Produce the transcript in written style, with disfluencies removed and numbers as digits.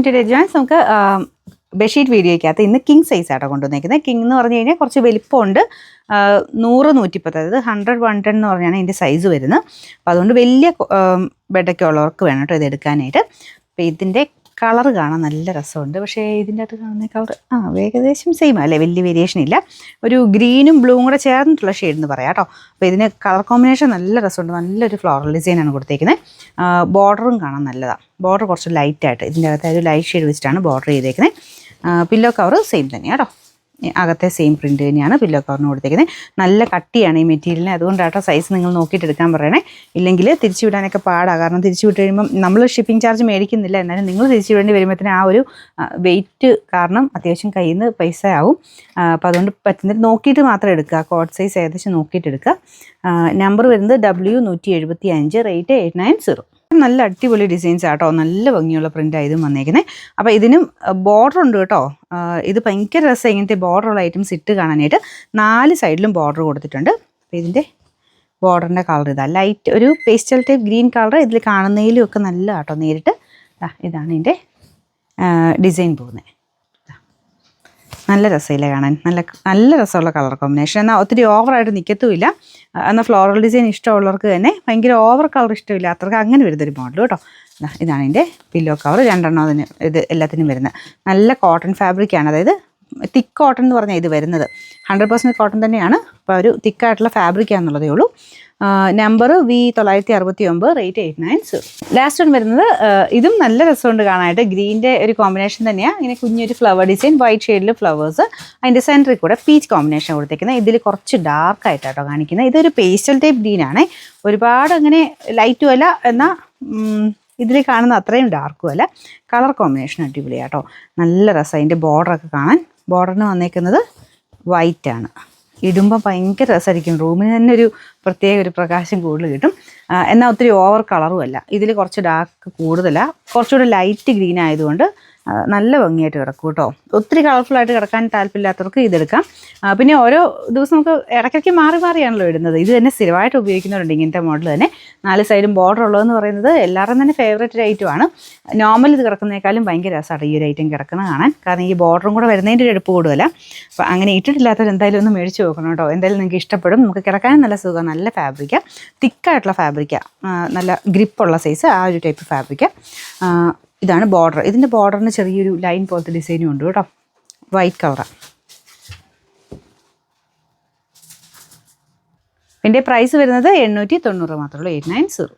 To joins. നമുക്ക് bedsheet വീഡിയോയ്ക്കകത്ത് ഇന്ന് കിങ് സൈസ് ആട്ടോ കൊണ്ടുവന്നേക്കുന്നത്. കിങ് എന്ന് പറഞ്ഞു കഴിഞ്ഞാൽ കുറച്ച് വലിപ്പമുണ്ട്. 100, 110, അതായത് 100, 110 എന്ന് പറഞ്ഞാണ് ഇതിൻ്റെ സൈസ് വരുന്നത്. അപ്പോൾ അതുകൊണ്ട് വലിയ ബെഡൊക്കെ ഉള്ളവർക്ക് വേണം കേട്ടോ ഇത് എടുക്കാനായിട്ട്. അപ്പോൾ ഇതിൻ്റെ കളർ കാണാൻ നല്ല രസമുണ്ട്. പക്ഷേ ഇതിൻ്റെ അകത്ത് കാണുന്ന കളർ ഏകദേശം സെയിം അല്ലേ, വലിയ വേരിയേഷൻ ഇല്ല. ഒരു ഗ്രീനും ബ്ലൂവും കൂടെ ചേർന്നിട്ടുള്ള ഷെയ്ഡ് എന്ന് പറയാം കേട്ടോ. അപ്പോൾ ഇതിന് കളർ കോമ്പിനേഷൻ നല്ല രസമുണ്ട്. നല്ലൊരു ഫ്ലോറൽ ഡിസൈനാണ് കൊടുത്തേക്കുന്നത്. ബോർഡറും കാണാൻ നല്ലതാണ്. ബോർഡർ കുറച്ച് ലൈറ്റായിട്ട് ഇതിൻ്റെ അകത്ത് ഒരു ലൈറ്റ് ഷെയ്ഡ് വെച്ചിട്ടാണ് ബോർഡർ ചെയ്തേക്കുന്നത്. പില്ലോ കവർ സെയിം തന്നെയാണ് കേട്ടോ. അകത്തെ സെയിം പ്രിൻറ്റ് തന്നെയാണ് പില്ലോ കവറിന് കൊടുത്തേക്കുന്നത്. നല്ല കട്ടിയാണ് ഈ മെറ്റീരിയലിന്. അതുകൊണ്ടാട്ടോ സൈസ് നിങ്ങൾ നോക്കിയിട്ട് എടുക്കാൻ പറയണേ. ഇല്ലെങ്കിൽ തിരിച്ചു വിടാനൊക്കെ പാടാണ്. കാരണം തിരിച്ചു വിട്ട് കഴിയുമ്പം നമ്മൾ ഷിപ്പിംഗ് ചാർജ് മേടിക്കുന്നില്ല, എന്നാലും നിങ്ങൾ തിരിച്ചു വിടേണ്ടി വരുമ്പോഴത്തേന് ആ ഒരു വെയിറ്റ് കാരണം അത്യാവശ്യം കയ്യിൽ നിന്ന് പൈസ ആവും. അപ്പോൾ അതുകൊണ്ട് പറ്റുന്നത് നോക്കിയിട്ട് മാത്രം എടുക്കുക. കോഡ് സൈസ് ഏകദേശം നോക്കിയിട്ട് എടുക്കുക. നമ്പർ വരുന്നത് W175, റേറ്റ് 890. നല്ല അടിപൊളി ഡിസൈൻസ് ആട്ടോ. നല്ല ഭംഗിയുള്ള പ്രിൻ്റാണ് ഇതും വന്നേക്കുന്നത്. അപ്പോൾ ഇതിനും ബോർഡർ ഉണ്ട് കേട്ടോ. ഇത് ഭയങ്കര രസം ഇങ്ങനത്തെ ബോർഡറുള്ള ഐറ്റംസ് ഇട്ട് കാണാനായിട്ട്. 4 സൈഡിലും ബോർഡർ കൊടുത്തിട്ടുണ്ട്. അപ്പോൾ ഇതിൻ്റെ ബോർഡറിൻ്റെ കളർ ഇതാ, ലൈറ്റ് ഒരു പേസ്റ്റൽ ടൈപ്പ് ഗ്രീൻ കളർ. ഇതിൽ കാണുന്നതിലും ഒക്കെ നല്ല കേട്ടോ. നേരിട്ട് ഇതാണ് ഇതിൻ്റെ ഡിസൈൻ പോകുന്നത്. നല്ല രസമില്ല കാണാൻ. നല്ല രസമുള്ള കളർ കോമ്പിനേഷൻ. എന്നാൽ ഒത്തിരി ഓവറായിട്ട് നിൽക്കത്തുമില്ല. എന്നാൽ ഫ്ലോറൽ ഡിസൈൻ ഇഷ്ടമുള്ളവർക്ക് തന്നെ ഭയങ്കര ഓവർ കളർ ഇഷ്ടമില്ല അത്രക്ക് അങ്ങനെ വരുന്നൊരു മോഡൽ കേട്ടോ. ഇതാണ് ഇതിൻ്റെ പില്ലോ കവർ. 2 അതിന് ഇത് എല്ലാത്തിനും വരുന്നത്. നല്ല കോട്ടൺ ഫാബ്രിക്കാണ്. അതായത് തിക്ക് കോട്ടൺ എന്ന് പറഞ്ഞാൽ ഇത് വരുന്നത് 100% കോട്ടൺ തന്നെയാണ്. അപ്പോൾ ഒരു തിക്കായിട്ടുള്ള ഫാബ്രിക്കാണെന്നുള്ളതേ ഉള്ളൂ. Number V969, rate 890. Last one വരുന്നത് ഇതും നല്ല രസമുണ്ട് കാണാനായിട്ട്. ഗ്രീൻ്റെ ഒരു കോമ്പിനേഷൻ തന്നെയാണ്. ഇങ്ങനെ കുഞ്ഞൊരു ഫ്ലവർ ഡിസൈൻ, വൈറ്റ് ഷെയ്ഡിൽ ഫ്ലവേഴ്സ്, അതിൻ്റെ സെൻറ്ററിൽ കൂടെ പീച്ച് കോമ്പിനേഷൻ കൊടുത്തേക്കുന്നത്. ഇതിൽ കുറച്ച് ഡാർക്കായിട്ടാട്ടോ കാണിക്കുന്നത്. ഇതൊരു പേസ്റ്റൽ ടൈപ്പ് ഗ്രീനാണ്. ഒരുപാട് അങ്ങനെ ലൈറ്റും അല്ല, എന്നാൽ ഇതിൽ കാണുന്ന അത്രയും ഡാർക്കും അല്ല. കളർ കോമ്പിനേഷൻ അടിപൊളിയാട്ടോ. നല്ല രസം. അതിൻ്റെ ബോർഡറൊക്കെ കാണാൻ. ബോർഡറിന് വന്നേക്കുന്നത് വൈറ്റാണ്. ഇടുമ്പോൾ ഭയങ്കര രസമായിരിക്കും. റൂമിന് തന്നെ ഒരു പ്രത്യേക ഒരു പ്രകാശം കൂടുതൽ കിട്ടും. എന്നാൽ ഒത്തിരി ഓവർ കളറും അല്ല. ഇതിൽ കുറച്ച് ഡാർക്ക് കൂടുതലാണ്. കുറച്ചുകൂടെ ലൈറ്റ് ഗ്രീൻ ആയതുകൊണ്ട് നല്ല ഭംഗിയായിട്ട് കിടക്കും കേട്ടോ. ഒത്തിരി കളർഫുള്ളായിട്ട് കിടക്കാൻ താല്പര്യമില്ലാത്തവർക്ക് ഇതെടുക്കാം. പിന്നെ ഓരോ ദിവസം നമുക്ക് ഇടയ്ക്കിടയ്ക്ക് മാറിയാണല്ലോ ഇടുന്നത്. ഇത് തന്നെ സ്ഥിരമായിട്ട് ഉപയോഗിക്കുന്നവരുണ്ട് ഇങ്ങനത്തെ മോഡൽ തന്നെ. 4 സൈഡും ബോർഡർ ഉള്ളതെന്ന് പറയുന്നത് എല്ലാവരും തന്നെ ഫേവറേറ്റ് ഐറ്റമാണ്. നോർമൽ ഇത് കിടക്കുന്നതിനേക്കാളും ഭയങ്കര രസമാണ് ഈ ഒരു ഐറ്റം കിടക്കുന്നത് കാണാൻ. കാരണം ഈ ബോർഡറും കൂടെ വരുന്നതിൻ്റെ ഒരു എടുപ്പ് കൂടുതല. അപ്പോൾ അങ്ങനെ ഇട്ടിട്ടില്ലാത്തവർ എന്തായാലും ഒന്ന് മേടിച്ച് നോക്കണം കേട്ടോ. എന്തായാലും നിങ്ങൾക്ക് ഇഷ്ടപ്പെടും. നമുക്ക് കിടക്കാനും നല്ല സുഖം. നല്ല ഫാബ്രിക്കാണ്, തിക്കായിട്ടുള്ള ഫാബ്രിക്കാണ്, നല്ല ഗ്രിപ്പുള്ള സൈസ്, ആ ഒരു ടൈപ്പ് ഫാബ്രിക്കാണ്. ഇതാണ് ബോർഡർ. ഇതിൻ്റെ ബോർഡറിന് ചെറിയൊരു ലൈൻ പോലത്തെ ഡിസൈനും ഉണ്ട് കേട്ടോ. വൈറ്റ് കളറാണ്. ഇതിൻ്റെ പ്രൈസ് വരുന്നത് 890 മാത്രമേ ഉള്ളൂ. 890.